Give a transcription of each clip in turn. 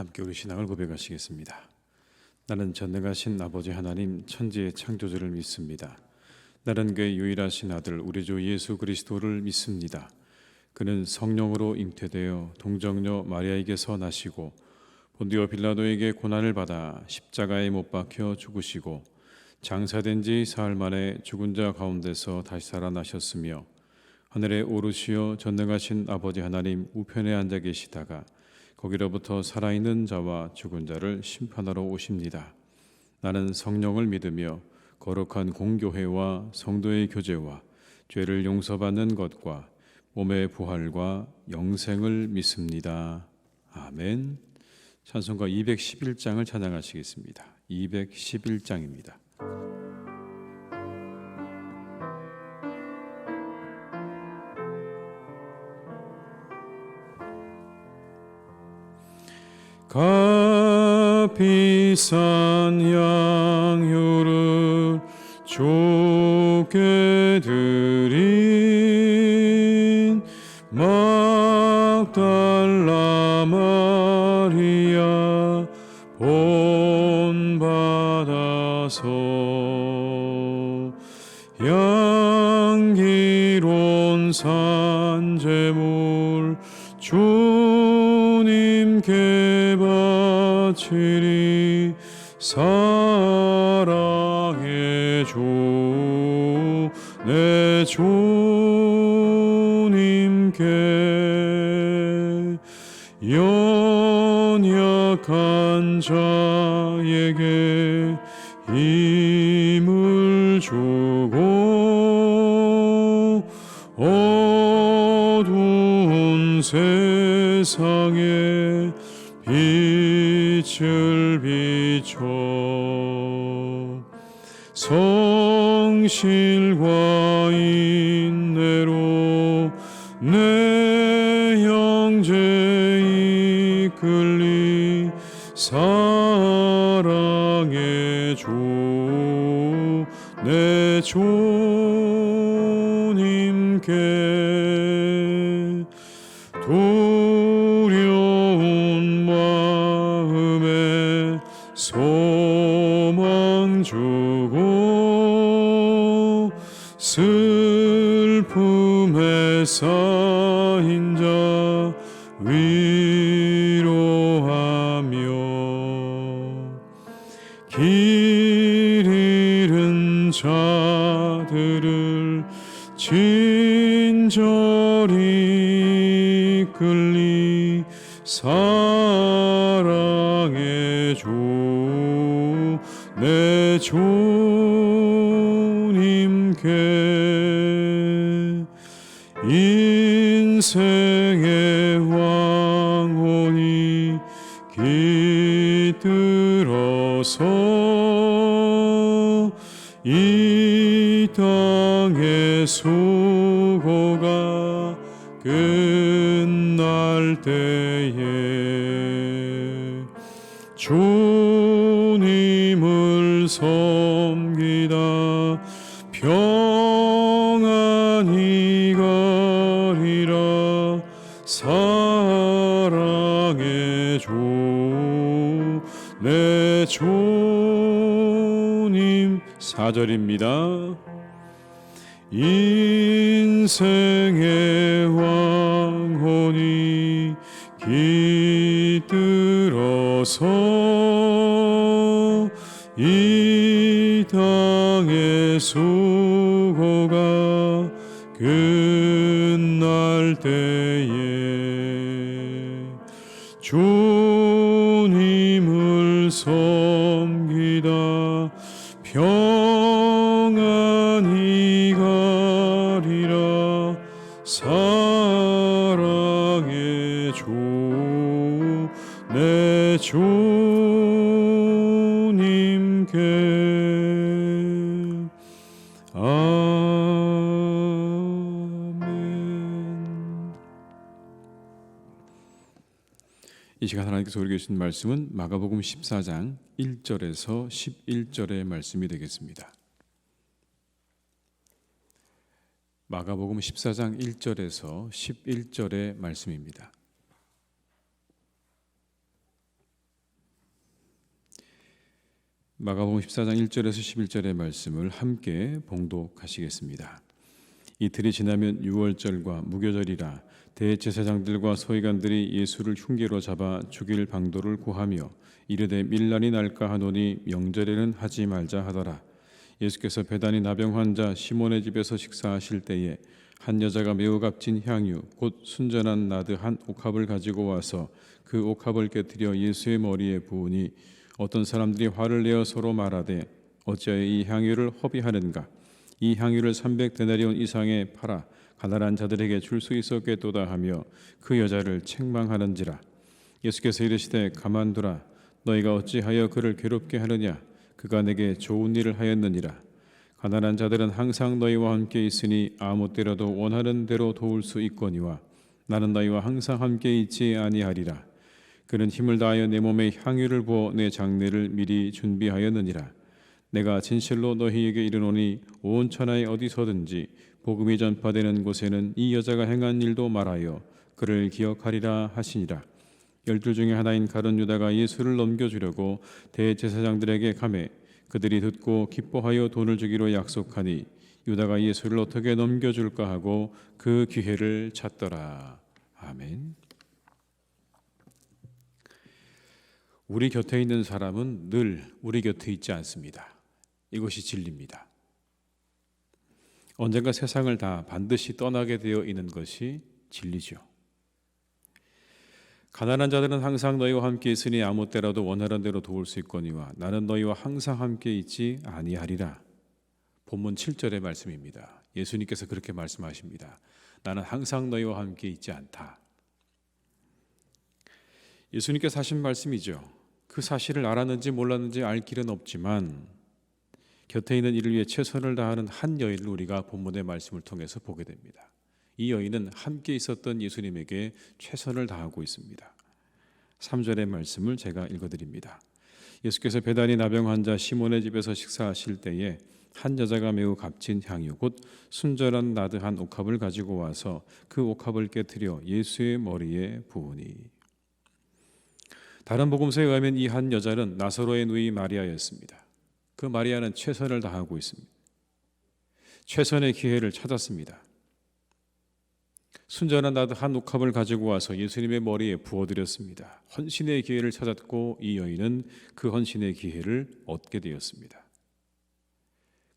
함께 우리 신앙을 고백하시겠습니다. 나는 전능하신 아버지 하나님 천지의 창조주를 믿습니다. 나는 그의 유일하신 아들 우리 주 예수 그리스도를 믿습니다. 그는 성령으로 잉태되어 동정녀 마리아에게서 나시고 본디오 빌라도에게 고난을 받아 십자가에 못 박혀 죽으시고 장사된 지 사흘 만에 죽은 자 가운데서 다시 살아나셨으며 하늘에 오르시어 전능하신 아버지 하나님 우편에 앉아 계시다가 거기로부터 살아있는 자와 죽은 자를 심판하러 오십니다. 나는 성령을 믿으며 거룩한 공교회와 성도의 교제와 죄를 용서받는 것과 몸의 부활과 영생을 믿습니다. 아멘. 찬송가 211장을 찬양하시겠습니다. 211장입니다. 값비싼 양효를 주께 드린 막달라 마리아 본받아서 향기로운 산제물 주님께 바치리 사랑의 주 내 주님께 연약한 자에게 힘을 주고 어두운 세상에 빛을 비춰 성실과 인내로 내 형제 이끌리 사랑의 주 내 주님께 두려운 마음에 소망 주고 슬픔에 쌓인 자 위로하며 길 잃은 자들을 친절히 이끌리 사랑의 주 내 주님께 인생의 왕혼이 깃들어서 이 땅의 수고가 끝날 때에 주님을 섬기다 평안히 가리라 사랑의 주 내 주님 4절입니다. 인생의 왕혼이 깃들어서 이 땅의 수고가 끝날 때에 주님을 섬기다 평안히 가리라 사랑의 주 내 주님께 아멘. 이 시간 하나님께서 우리에게 주신 말씀은 마가복음 14장 1절에서 11절의 말씀이 되겠습니다. 마가복음 14장 1절에서 11절의 말씀입니다. 마가복음 14장 1절에서 11절의 말씀을 함께 봉독하시겠습니다. 이틀이 지나면 유월절과 무교절이라 대제사장들과 서기관들이 예수를 흉계로 잡아 죽일 방도를 구하며 이르되 밀란이 날까 하노니 명절에는 하지 말자 하더라. 예수께서 베다니 나병 환자 시몬의 집에서 식사하실 때에 한 여자가 매우 값진 향유 곧 순전한 나드 한 옥합을 가지고 와서 그 옥합을 깨뜨려 예수의 머리에 부으니 어떤 사람들이 화를 내어 서로 말하되 어찌하여 이 향유를 허비하는가? 이 향유를 300데나리온 이상에 팔아 가난한 자들에게 줄 수 있었겠도다 하며 그 여자를 책망하는지라. 예수께서 이르시되 가만두라. 너희가 어찌하여 그를 괴롭게 하느냐? 그가 내게 좋은 일을 하였느니라. 가난한 자들은 항상 너희와 함께 있으니 아무 때라도 원하는 대로 도울 수 있거니와 나는 너희와 항상 함께 있지 아니하리라. 그는 힘을 다하여 내 몸에 향유를 부어 내 장례를 미리 준비하였느니라. 내가 진실로 너희에게 이르노니 온 천하에 어디서든지 복음이 전파되는 곳에는 이 여자가 행한 일도 말하여 그를 기억하리라 하시니라. 12 중에 하나인 가룟 유다가 예수를 넘겨주려고 대제사장들에게 가매 그들이 듣고 기뻐하여 돈을 주기로 약속하니 유다가 예수를 어떻게 넘겨줄까 하고 그 기회를 찾더라. 아멘. 우리 곁에 있는 사람은 늘 우리 곁에 있지 않습니다. 이것이 진리입니다. 언젠가 세상을 다 반드시 떠나게 되어 있는 것이 진리죠. 가난한 자들은 항상 너희와 함께 있으니 아무 때라도 원하는 대로 도울 수 있거니와 나는 너희와 항상 함께 있지 아니하리라. 본문 7절의 말씀입니다. 예수님께서 그렇게 말씀하십니다. 나는 항상 너희와 함께 있지 않다. 예수님께서 하신 말씀이죠. 그 사실을 알았는지 몰랐는지 알 길은 없지만 곁에 있는 이를 위해 최선을 다하는 한 여인을 우리가 본문의 말씀을 통해서 보게 됩니다. 이 여인은 함께 있었던 예수님에게 최선을 다하고 있습니다. 3절의 말씀을 제가 읽어드립니다. 예수께서 베다니 나병 환자 시몬의 집에서 식사하실 때에 한 여자가 매우 값진 향유 곧 순전한 나드 한 옥합을 가지고 와서 그 옥합을 깨뜨려 예수의 머리에 부으니. 다른 복음서에 의하면 이 한 여자는 나사로의 누이 마리아였습니다. 그 마리아는 최선을 다하고 있습니다. 최선의 기회를 찾았습니다. 순전한 나드 한 옥합을 가지고 와서 예수님의 머리에 부어드렸습니다. 헌신의 기회를 찾았고 이 여인은 그 헌신의 기회를 얻게 되었습니다.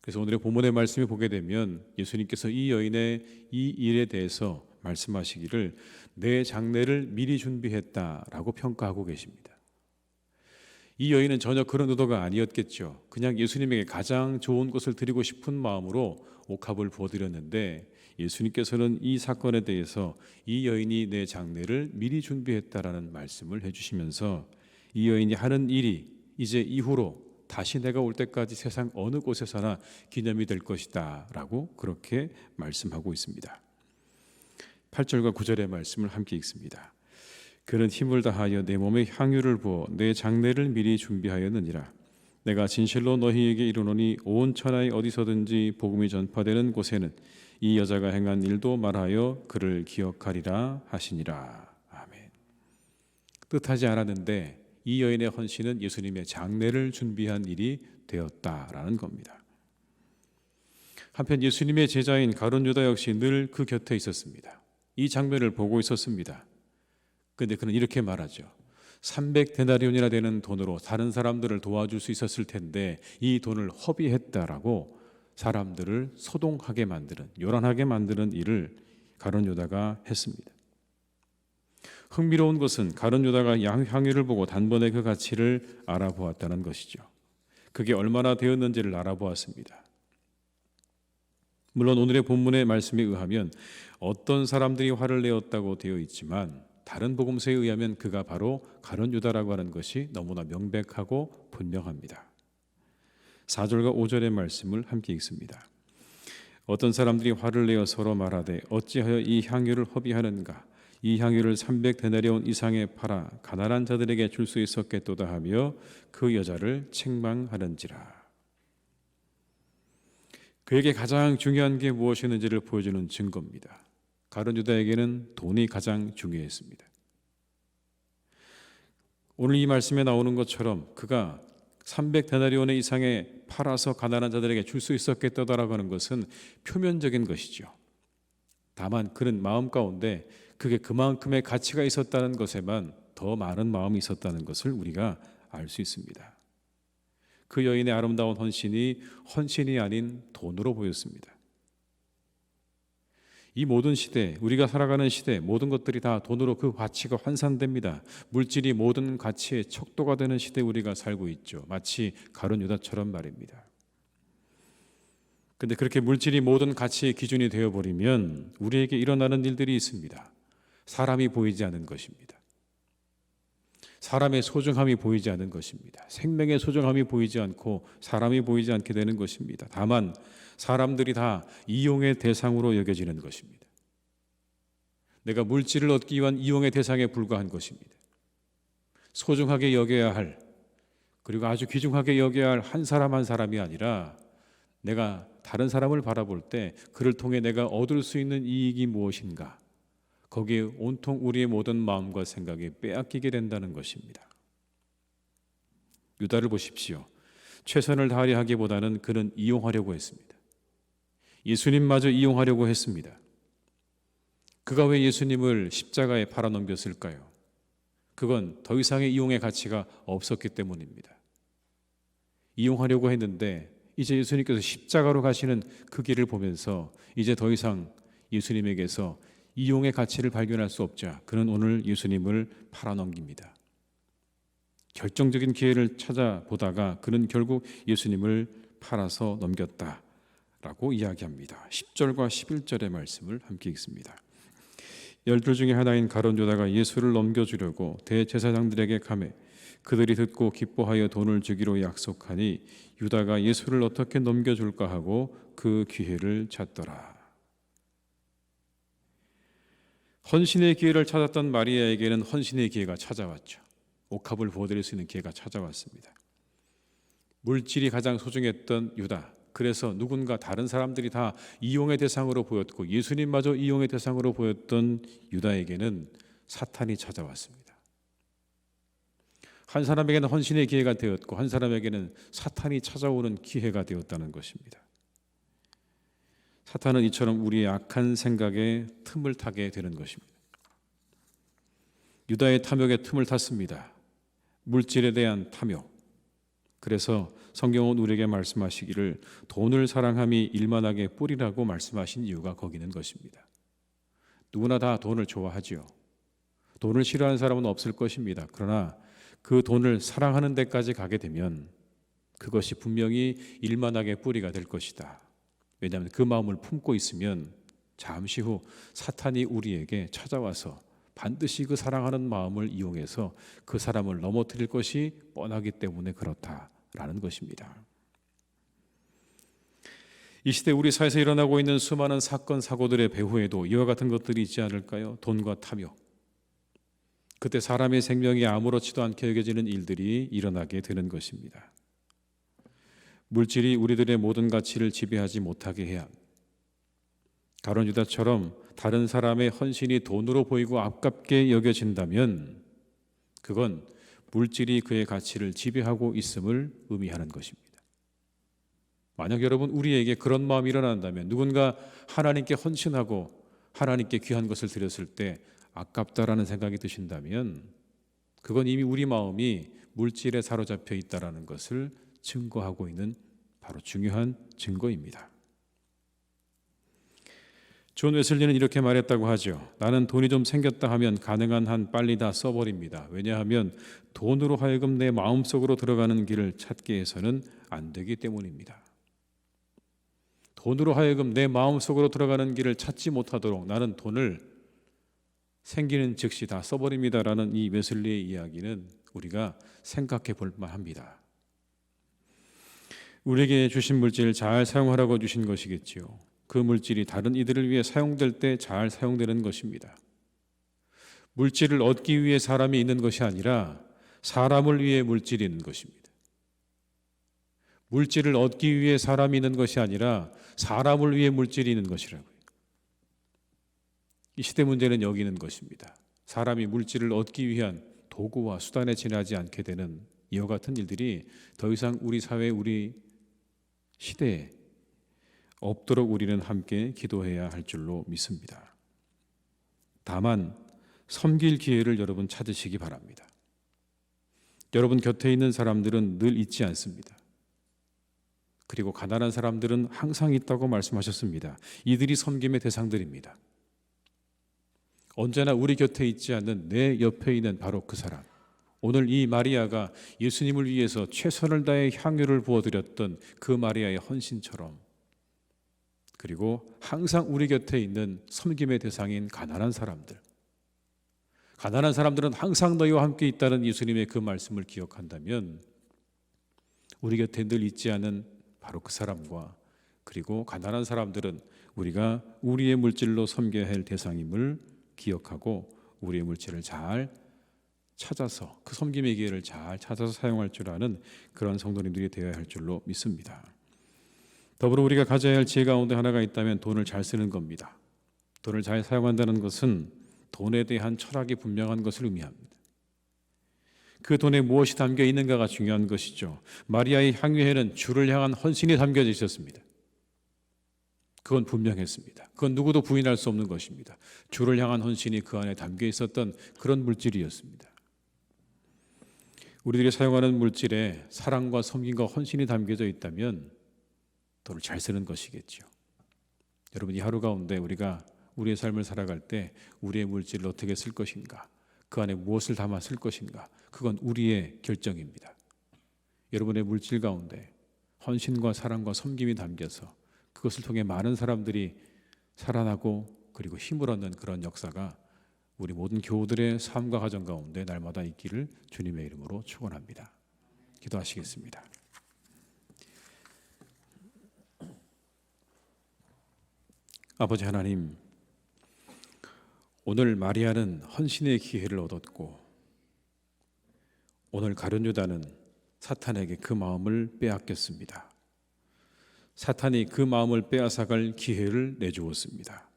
그래서 오늘의 본문의 말씀을 보게 되면 예수님께서 이 여인의 이 일에 대해서 말씀하시기를 내 장례를 미리 준비했다라고 평가하고 계십니다. 이 여인은 전혀 그런 의도가 아니었겠죠. 그냥 예수님에게 가장 좋은 것을 드리고 싶은 마음으로 옥합을 부어드렸는데 예수님께서는 이 사건에 대해서 이 여인이 내 장례를 미리 준비했다라는 말씀을 해주시면서 이 여인이 하는 일이 이제 이후로 다시 내가 올 때까지 세상 어느 곳에서나 기념이 될 것이다 라고 그렇게 말씀하고 있습니다. 8절과 9절의 말씀을 함께 읽습니다. 그는 힘을 다하여 내 몸에 향유를 부어 내 장례를 미리 준비하였느니라. 내가 진실로 너희에게 이르노니 온 천하에 어디서든지 복음이 전파되는 곳에는 이 여자가 행한 일도 말하여 그를 기억하리라 하시니라. 아멘. 뜻하지 않았는데 이 여인의 헌신은 예수님의 장례를 준비한 일이 되었다라는 겁니다. 한편 예수님의 제자인 가룟 유다 역시 늘 그 곁에 있었습니다. 이 장면을 보고 있었습니다. 그런데 그는 이렇게 말하죠. 300데나리온이나 되는 돈으로 다른 사람들을 도와줄 수 있었을 텐데 이 돈을 허비했다라고 사람들을 소동하게 만드는, 요란하게 만드는 일을 가룟 유다가 했습니다. 흥미로운 것은 가룟 유다가 향유를 보고 단번에 그 가치를 알아보았다는 것이죠. 그게 얼마나 되었는지를 알아보았습니다. 물론 오늘의 본문의 말씀에 의하면 어떤 사람들이 화를 내었다고 되어 있지만 다른 복음서에 의하면 그가 바로 가룟 유다라고 하는 것이 너무나 명백하고 분명합니다. 4절과 5절의 말씀을 함께 읽습니다. 어떤 사람들이 화를 내어 서로 말하되 어찌하여 이 향유를 허비하는가? 이 향유를 300데나리온 이상에 팔아 가난한 자들에게 줄 수 있었겠도다 하며 그 여자를 책망하는지라. 그에게 가장 중요한 게 무엇이었는지를 보여주는 증거입니다. 가룟 유다에게는 돈이 가장 중요했습니다. 오늘 이 말씀에 나오는 것처럼 그가 300데나리온의 이상에 팔아서 가난한 자들에게 줄 수 있었겠다라고 하는 것은 표면적인 것이죠. 다만 그는 마음 가운데 그게 그만큼의 가치가 있었다는 것에만 더 많은 마음이 있었다는 것을 우리가 알 수 있습니다. 그 여인의 아름다운 헌신이 아닌 돈으로 보였습니다. 이 모든 시대, 우리가 살아가는 시대, 모든 것들이 다 돈으로 그 가치가 환산됩니다. 물질이 모든 가치의 척도가 되는 시대에 우리가 살고 있죠. 마치 가룟 유다처럼 말입니다. 근데 그렇게 물질이 모든 가치의 기준이 되어버리면 우리에게 일어나는 일들이 있습니다. 사람이 보이지 않는 것입니다. 사람의 소중함이 보이지 않는 것입니다. 생명의 소중함이 보이지 않고 사람이 보이지 않게 되는 것입니다. 다만 사람들이 다 이용의 대상으로 여겨지는 것입니다. 내가 물질을 얻기 위한 이용의 대상에 불과한 것입니다. 소중하게 여겨야 할, 그리고 아주 귀중하게 여겨야 할 한 사람 한 사람이 아니라 내가 다른 사람을 바라볼 때 그를 통해 내가 얻을 수 있는 이익이 무엇인가, 거기에 온통 우리의 모든 마음과 생각이 빼앗기게 된다는 것입니다. 유다를 보십시오. 최선을 다하려 하기보다는 그는 이용하려고 했습니다. 예수님마저 이용하려고 했습니다. 그가 왜 예수님을 십자가에 팔아넘겼을까요? 그건 더 이상의 이용의 가치가 없었기 때문입니다. 이용하려고 했는데 이제 예수님께서 십자가로 가시는 그 길을 보면서 이제 더 이상 예수님에게서 이용의 가치를 발견할 수 없자 그는 오늘 예수님을 팔아넘깁니다. 결정적인 기회를 찾아보다가 그는 결국 예수님을 팔아서 넘겼다라고 이야기합니다. 10절과 11절의 말씀을 함께 읽습니다. 열둘 중에 하나인 가룟 유다가 예수를 넘겨주려고 대제사장들에게 가매 그들이 듣고 기뻐하여 돈을 주기로 약속하니 유다가 예수를 어떻게 넘겨줄까 하고 그 기회를 찾더라. 헌신의 기회를 찾았던 마리아에게는 헌신의 기회가 찾아왔죠. 옥합을 부어드릴 수 있는 기회가 찾아왔습니다. 물질이 가장 소중했던 유다, 그래서 누군가 다른 사람들이 다 이용의 대상으로 보였고 예수님마저 이용의 대상으로 보였던 유다에게는 사탄이 찾아왔습니다. 한 사람에게는 헌신의 기회가 되었고 한 사람에게는 사탄이 찾아오는 기회가 되었다는 것입니다. 사탄은 이처럼 우리의 악한 생각에 틈을 타게 되는 것입니다. 유다의 탐욕에 틈을 탔습니다. 물질에 대한 탐욕. 그래서 성경은 우리에게 말씀하시기를 돈을 사랑함이 일만하게 뿌리라고 말씀하신 이유가 거기 있는 것입니다. 누구나 다 돈을 좋아하지요. 돈을 싫어하는 사람은 없을 것입니다. 그러나 그 돈을 사랑하는 데까지 가게 되면 그것이 분명히 일만하게 뿌리가 될 것이다. 왜냐하면 그 마음을 품고 있으면 잠시 후 사탄이 우리에게 찾아와서 반드시 그 사랑하는 마음을 이용해서 그 사람을 넘어뜨릴 것이 뻔하기 때문에 그렇다라는 것입니다. 이 시대 우리 사회에서 일어나고 있는 수많은 사건 사고들의 배후에도 이와 같은 것들이 있지 않을까요? 돈과 탐욕. 그때 사람의 생명이 아무렇지도 않게 여겨지는 일들이 일어나게 되는 것입니다. 물질이 우리들의 모든 가치를 지배하지 못하게 해야 합니다. 가룟 유다처럼 다른 사람의 헌신이 돈으로 보이고 아깝게 여겨진다면 그건 물질이 그의 가치를 지배하고 있음을 의미하는 것입니다. 만약 여러분 우리에게 그런 마음이 일어난다면 누군가 하나님께 헌신하고 하나님께 귀한 것을 드렸을 때 아깝다라는 생각이 드신다면 그건 이미 우리 마음이 물질에 사로잡혀 있다라는 것을 증거하고 있는 바로 중요한 증거입니다. 존 웨슬리는 이렇게 말했다고 하죠. 나는 돈이 좀 생겼다 하면 가능한 한 빨리 다 써버립니다. 왜냐하면 돈으로 하여금 내 마음속으로 들어가는 길을 찾게 해서는 안 되기 때문입니다. 돈으로 하여금 내 마음속으로 들어가는 길을 찾지 못하도록 나는 돈을 생기는 즉시 다 써버립니다라는 이 웨슬리의 이야기는 우리가 생각해 볼 만합니다. 우리에게 주신 물질을 잘 사용하라고 주신 것이겠지요. 그 물질이 다른 이들을 위해 사용될 때 잘 사용되는 것입니다. 물질을 얻기 위해 사람이 있는 것이 아니라 사람을 위해 물질이 있는 것입니다. 물질을 얻기 위해 사람이 있는 것이 아니라 사람을 위해 물질이 있는 것이라고요. 이 시대 문제는 여기 있는 것입니다. 사람이 물질을 얻기 위한 도구와 수단에 지나지 않게 되는 이와 같은 일들이 더 이상 우리 사회, 우리 시대에 없도록 우리는 함께 기도해야 할 줄로 믿습니다. 다만 섬길 기회를 여러분 찾으시기 바랍니다. 여러분 곁에 있는 사람들은 늘 있지 않습니다. 그리고 가난한 사람들은 항상 있다고 말씀하셨습니다. 이들이 섬김의 대상들입니다. 언제나 우리 곁에 있지 않는 내 옆에 있는 바로 그 사람, 오늘 이 마리아가 예수님을 위해서 최선을 다해 향유를 부어드렸던 그 마리아의 헌신처럼, 그리고 항상 우리 곁에 있는 섬김의 대상인 가난한 사람들, 가난한 사람들은 항상 너희와 함께 있다는 예수님의 그 말씀을 기억한다면 우리 곁에 늘 있지 않은 바로 그 사람과, 그리고 가난한 사람들은 우리가 우리의 물질로 섬겨야 할 대상임을 기억하고 우리의 물질을 잘 찾아서 그 섬김의 기회를 잘 찾아서 사용할 줄 아는 그런 성도님들이 되어야 할 줄로 믿습니다. 더불어 우리가 가져야 할 지혜 가운데 하나가 있다면 돈을 잘 쓰는 겁니다. 돈을 잘 사용한다는 것은 돈에 대한 철학이 분명한 것을 의미합니다. 그 돈에 무엇이 담겨 있는가가 중요한 것이죠. 마리아의 향유에는 주를 향한 헌신이 담겨져 있었습니다. 그건 분명했습니다. 그건 누구도 부인할 수 없는 것입니다. 주를 향한 헌신이 그 안에 담겨 있었던 그런 물질이었습니다. 우리들이 사용하는 물질에 사랑과 섬김과 헌신이 담겨져 있다면 돈을 잘 쓰는 것이겠죠. 여러분, 이 하루 가운데 우리가 우리의 삶을 살아갈 때 우리의 물질을 어떻게 쓸 것인가, 그 안에 무엇을 담아 쓸 것인가, 그건 우리의 결정입니다. 여러분의 물질 가운데 헌신과 사랑과 섬김이 담겨서 그것을 통해 많은 사람들이 살아나고 그리고 힘을 얻는 그런 역사가 우리 모든 교우들의 삶과 가정 가운데 날마다 있기를 주님의 이름으로 축원합니다. 기도하시겠습니다. 아버지 하나님, 오늘 마리아는 헌신의 기회를 얻었고 오늘 가룟 유다는 사탄에게 그 마음을 빼앗겼습니다. 사탄이 그 마음을 빼앗아갈 기회를 내주었습니다.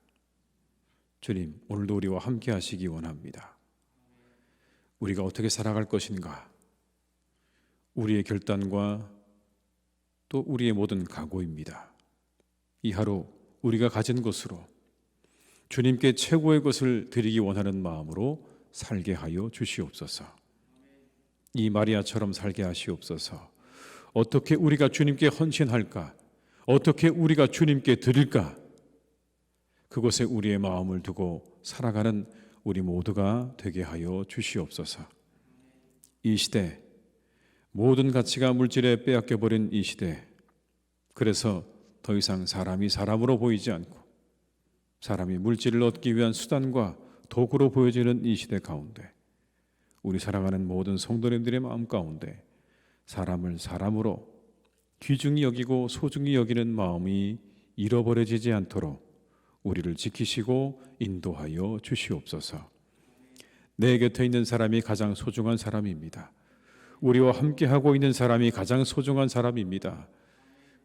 주님, 오늘도 우리와 함께 하시기 원합니다. 우리가 어떻게 살아갈 것인가, 우리의 결단과 또 우리의 모든 각오입니다. 이 하루 우리가 가진 것으로 주님께 최고의 것을 드리기 원하는 마음으로 살게 하여 주시옵소서. 이 마리아처럼 살게 하시옵소서. 어떻게 우리가 주님께 헌신할까, 어떻게 우리가 주님께 드릴까, 그곳에 우리의 마음을 두고 살아가는 우리 모두가 되게 하여 주시옵소서. 이 시대, 모든 가치가 물질에 빼앗겨버린 이 시대, 그래서 더 이상 사람이 사람으로 보이지 않고 사람이 물질을 얻기 위한 수단과 도구로 보여지는 이 시대 가운데 우리 사랑하는 모든 성도님들의 마음 가운데 사람을 사람으로 귀중히 여기고 소중히 여기는 마음이 잃어버려지지 않도록 우리를 지키시고 인도하여 주시옵소서. 내 곁에 있는 사람이 가장 소중한 사람입니다. 우리와 함께하고 있는 사람이 가장 소중한 사람입니다.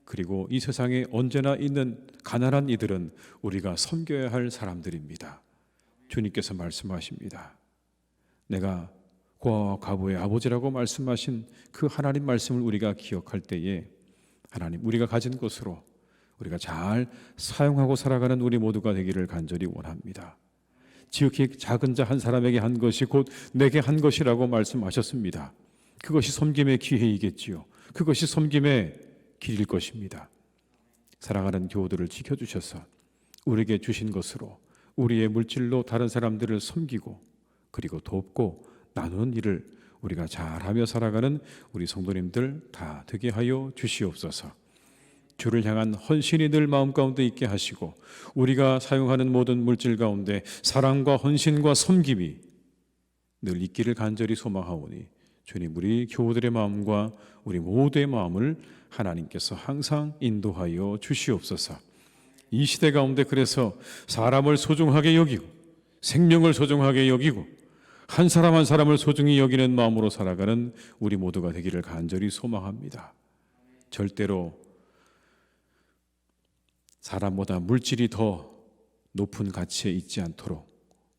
그리고 이 세상에 언제나 있는 가난한 이들은 우리가 섬겨야 할 사람들입니다. 주님께서 말씀하십니다. 내가 고아와 과부의 아버지라고 말씀하신 그 하나님 말씀을 우리가 기억할 때에 하나님, 우리가 가진 것으로 우리가 잘 사용하고 살아가는 우리 모두가 되기를 간절히 원합니다. 지극히 작은 자 한 사람에게 한 것이 곧 내게 한 것이라고 말씀하셨습니다. 그것이 섬김의 기회이겠지요. 그것이 섬김의 길일 것입니다. 사랑하는 교우들을 지켜주셔서 우리에게 주신 것으로 우리의 물질로 다른 사람들을 섬기고 그리고 돕고 나누는 일을 우리가 잘하며 살아가는 우리 성도님들 다 되게 하여 주시옵소서. 주를 향한 헌신이 늘 마음 가운데 있게 하시고 우리가 사용하는 모든 물질 가운데 사랑과 헌신과 섬김이 늘 있기를 간절히 소망하오니 주님, 우리 교우들의 마음과 우리 모두의 마음을 하나님께서 항상 인도하여 주시옵소서. 이 시대 가운데 그래서 사람을 소중하게 여기고 생명을 소중하게 여기고 한 사람 한 사람을 소중히 여기는 마음으로 살아가는 우리 모두가 되기를 간절히 소망합니다. 절대로 사람보다 물질이 더 높은 가치에 있지 않도록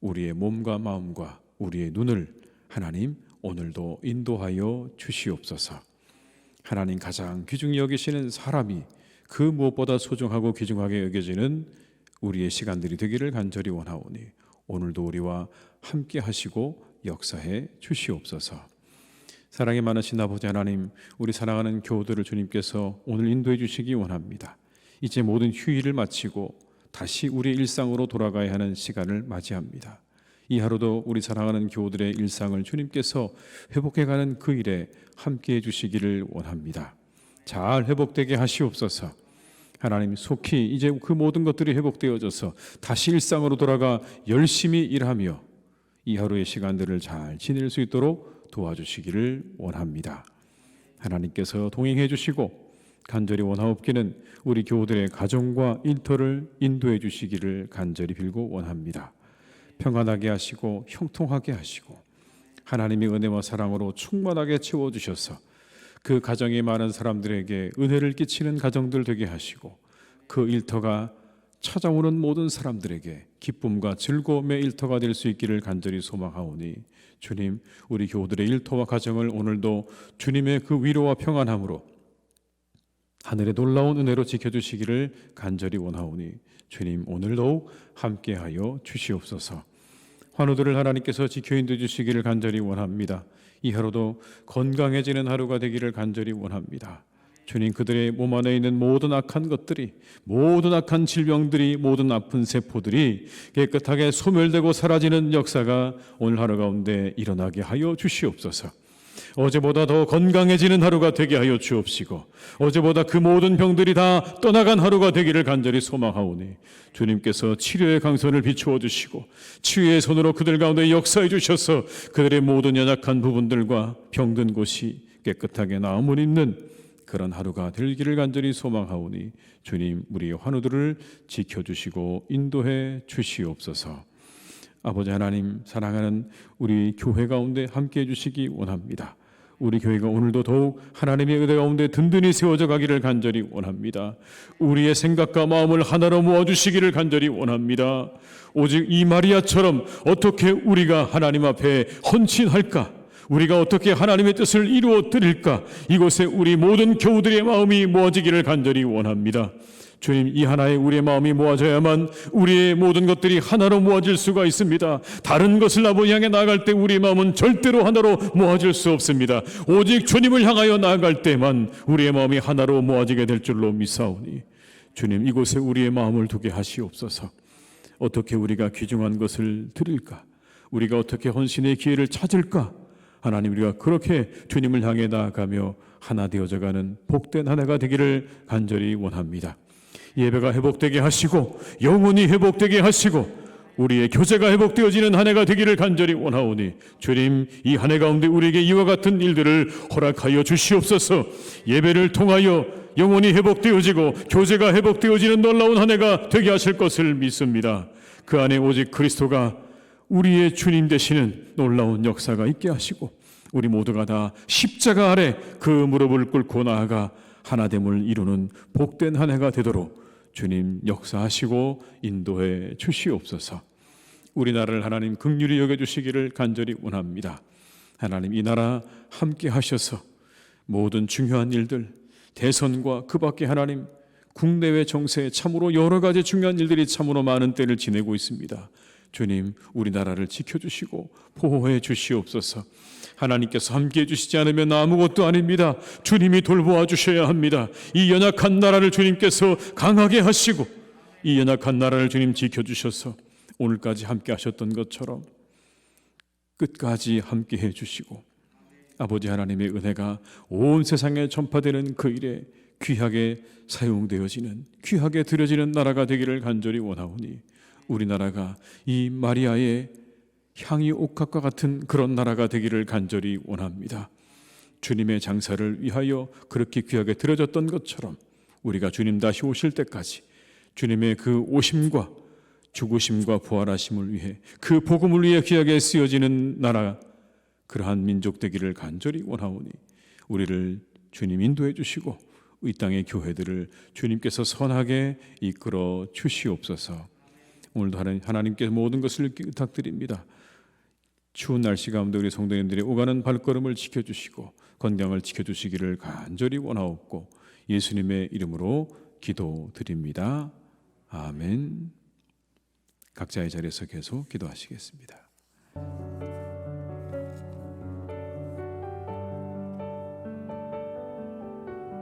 우리의 몸과 마음과 우리의 눈을 하나님 오늘도 인도하여 주시옵소서. 하나님 가장 귀중히 여기시는 사람이 그 무엇보다 소중하고 귀중하게 여겨지는 우리의 시간들이 되기를 간절히 원하오니 오늘도 우리와 함께 하시고 역사해 주시옵소서. 사랑이 많으신 아버지 하나님, 우리 사랑하는 교우들을 주님께서 오늘 인도해 주시기 원합니다. 이제 모든 휴일을 마치고 다시 우리의 일상으로 돌아가야 하는 시간을 맞이합니다. 이 하루도 우리 사랑하는 교우들의 일상을 주님께서 회복해가는 그 일에 함께해 주시기를 원합니다. 잘 회복되게 하시옵소서. 하나님, 속히 이제 그 모든 것들이 회복되어져서 다시 일상으로 돌아가 열심히 일하며 이 하루의 시간들을 잘 지낼 수 있도록 도와주시기를 원합니다. 하나님께서 동행해 주시고 간절히 원하옵기는 우리 교우들의 가정과 일터를 인도해 주시기를 간절히 빌고 원합니다. 평안하게 하시고 형통하게 하시고 하나님의 은혜와 사랑으로 충만하게 채워주셔서 그 가정에 많은 사람들에게 은혜를 끼치는 가정들 되게 하시고 그 일터가 찾아오는 모든 사람들에게 기쁨과 즐거움의 일터가 될 수 있기를 간절히 소망하오니 주님, 우리 교우들의 일터와 가정을 오늘도 주님의 그 위로와 평안함으로 하늘의 놀라운 은혜로 지켜주시기를 간절히 원하오니 주님, 오늘도 함께하여 주시옵소서. 환우들을 하나님께서 지켜 인도해 주시기를 간절히 원합니다. 이 하루도 건강해지는 하루가 되기를 간절히 원합니다. 주님, 그들의 몸 안에 있는 모든 악한 것들이, 모든 악한 질병들이, 모든 아픈 세포들이 깨끗하게 소멸되고 사라지는 역사가 오늘 하루 가운데 일어나게 하여 주시옵소서. 어제보다 더 건강해지는 하루가 되게 하여 주옵시고 어제보다 그 모든 병들이 다 떠나간 하루가 되기를 간절히 소망하오니 주님께서 치료의 강선을 비추어 주시고 치유의 손으로 그들 가운데 역사해 주셔서 그들의 모든 연약한 부분들과 병든 곳이 깨끗하게 나음을 있는 그런 하루가 되기를 간절히 소망하오니 주님, 우리의 환우들을 지켜주시고 인도해 주시옵소서. 아버지 하나님, 사랑하는 우리 교회 가운데 함께해 주시기 원합니다. 우리 교회가 오늘도 더욱 하나님의 은혜 가운데 든든히 세워져 가기를 간절히 원합니다. 우리의 생각과 마음을 하나로 모아주시기를 간절히 원합니다. 오직 이 마리아처럼 어떻게 우리가 하나님 앞에 헌신할까? 우리가 어떻게 하나님의 뜻을 이루어 드릴까? 이곳에 우리 모든 교우들의 마음이 모아지기를 간절히 원합니다. 주님, 이 하나에 우리의 마음이 모아져야만 우리의 모든 것들이 하나로 모아질 수가 있습니다. 다른 것을 아버지 향해 나아갈 때 우리의 마음은 절대로 하나로 모아질 수 없습니다. 오직 주님을 향하여 나아갈 때만 우리의 마음이 하나로 모아지게 될 줄로 믿사오니 주님, 이곳에 우리의 마음을 두게 하시옵소서. 어떻게 우리가 귀중한 것을 드릴까? 우리가 어떻게 헌신의 기회를 찾을까? 하나님, 우리가 그렇게 주님을 향해 나아가며 하나 되어져가는 복된 한 해가 되기를 간절히 원합니다. 예배가 회복되게 하시고 영혼이 회복되게 하시고 우리의 교제가 회복되어지는 한 해가 되기를 간절히 원하오니 주님, 이 한 해 가운데 우리에게 이와 같은 일들을 허락하여 주시옵소서. 예배를 통하여 영혼이 회복되어지고 교제가 회복되어지는 놀라운 한 해가 되게 하실 것을 믿습니다. 그 안에 오직 그리스도가 우리의 주님 되시는 놀라운 역사가 있게 하시고 우리 모두가 다 십자가 아래 그 무릎을 꿇고 나아가 하나됨을 이루는 복된 한 해가 되도록 주님 역사하시고 인도해 주시옵소서. 우리나라를 하나님 긍휼히 여겨주시기를 간절히 원합니다. 하나님, 이 나라 함께 하셔서 모든 중요한 일들, 대선과 그 밖에 하나님 국내외 정세 참으로 여러 가지 중요한 일들이 참으로 많은 때를 지내고 있습니다. 주님, 우리나라를 지켜주시고 보호해 주시옵소서. 하나님께서 함께해 주시지 않으면 아무것도 아닙니다. 주님이 돌보아 주셔야 합니다. 이 연약한 나라를 주님께서 강하게 하시고 이 연약한 나라를 주님 지켜주셔서 오늘까지 함께 하셨던 것처럼 끝까지 함께해 주시고 아버지 하나님의 은혜가 온 세상에 전파되는 그 일에 귀하게 사용되어지는, 귀하게 드려지는 나라가 되기를 간절히 원하오니 우리나라가 이 마리아의 향이 옥합과 같은 그런 나라가 되기를 간절히 원합니다. 주님의 장사를 위하여 그렇게 귀하게 드려졌던 것처럼 우리가 주님 다시 오실 때까지 주님의 그 오심과 죽으심과 부활하심을 위해 그 복음을 위해 귀하게 쓰여지는 나라, 그러한 민족 되기를 간절히 원하오니 우리를 주님 인도해 주시고 이 땅의 교회들을 주님께서 선하게 이끌어 주시옵소서. 오늘도 하나님께 모든 것을 부탁드립니다. 추운 날씨 가운데 우리 성도님들이 오가는 발걸음을 지켜주시고 건강을 지켜주시기를 간절히 원하옵고 예수님의 이름으로 기도드립니다. 아멘. 각자의 자리에서 계속 기도하시겠습니다.